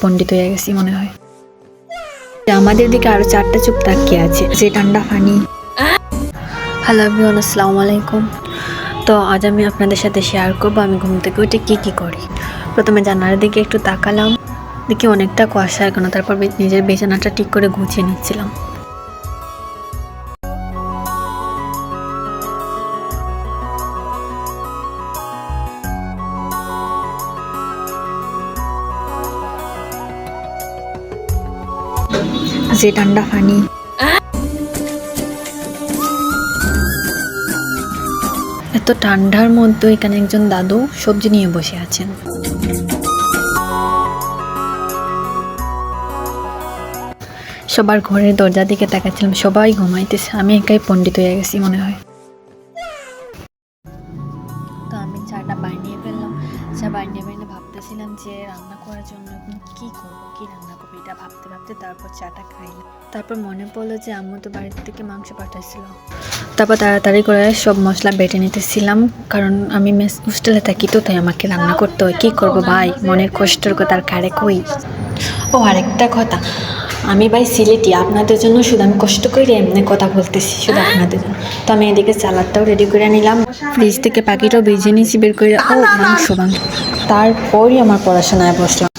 পণ্ডিত হয়ে গেছি মনে হয়। আমাদের দিকে আরো 4টা চোখ তাকিয়ে আছে, যে ঠান্ডা পানি। হ্যালো এভরিওয়ান, আসসালামু আলাইকুম। তো আজ আমি আপনাদের সাথে শেয়ার করবো আমি ঘুম থেকে উঠে কী করি। প্রথমে জানালার দিকে একটু তাকালাম, দেখি অনেকটা কুয়াশা এখনো। তারপর নিজের বিছানাটা ঠিক করে গুছিয়ে নিচ্ছিলাম। যে ঠান্ডা পানি, এত ঠান্ডার মধ্যে এখানে একজন দাদু সবজি নিয়ে বসে আছেন। সবার ঘরের দরজা দিকে তাকাচ্ছিলাম, সবাই ঘুমাইতেছে, আমি একাই পণ্ডিত হয়ে গেছি মনে হয়। তো আমি চাটা বানিয়ে ফেললাম। চা বানিয়ে ভাবতেছিলাম যে রান্না করার জন্য কি করবো, কি রান্না করবো, এটা ভাবতে ভাবতে তারপর চাটা খাইলাম। তারপর মনে পড়লো যে আম্মু তো বাড়ির থেকে মাংস পাঠাইছিল। তারপর তাড়াতাড়ি করে সব মশলা বেটে নিতেছিলাম, কারণ আমি হোস্টেলে থাকি, তো তাই আমাকে রান্না করতে হয়। কী করবো ভাই, মনের কষ্টের কথা আর কারে কই। ও আরেকটা কথা, আমি ভাই সিলেটি, আপনাদের জন্য শুধু আমি কষ্ট করে এমনি কথা বলতেছি, শুধু আপনাদের জন্য। তো আমি এদিকে সালাদটাও রেডি করে নিলাম, ফ্রিজ থেকে পাখিটাও ভেজে নিয়েছি বের করে। ও মাংস, তারপরই আমার পড়াশোনায় বসলাম।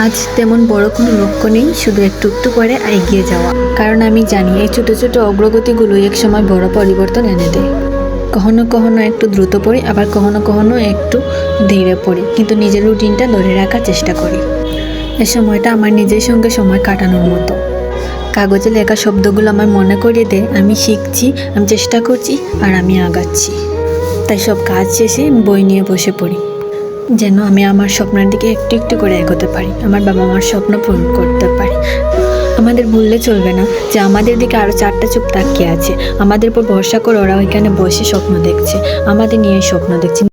আজ তেমন বড় কোনো লক্ষ্য নেই, শুধু একটু একটু করে এগিয়ে যাওয়া, কারণ আমি জানি এই ছোটো ছোটো অগ্রগতিগুলো এক সময় বড় পরিবর্তন এনে দেয়। কখনো কখনো একটু দ্রুত পড়ি, আবার কখনো কখনো একটু ধীরে পড়ি, কিন্তু নিজের রুটিনটা ধরে রাখার চেষ্টা করি। এই সময়টা আমার নিজের সঙ্গে সময় কাটানোর মতো। কাগজে লেখা শব্দগুলো আমার মনে করিয়ে দেয় আমি শিখছি, আমি চেষ্টা করছি, আর আমি আগাচ্ছি। তাই সব কাজ শেষে বই নিয়ে বসে পড়ি, যেন আমি আমার স্বপ্নের দিকে একটু একটু করে এগোতে পারি, আমার বাবা মার স্বপ্ন পূরণ করতে পারি। আমাদের ভুললে চলবে না যে আমাদের দিকে আরও 4টা চোখ তাকিয়ে আছে, আমাদের উপর ভরসা করে ওরা ওইখানে বসে স্বপ্ন দেখছে, আমাদের নিয়ে স্বপ্ন দেখছে।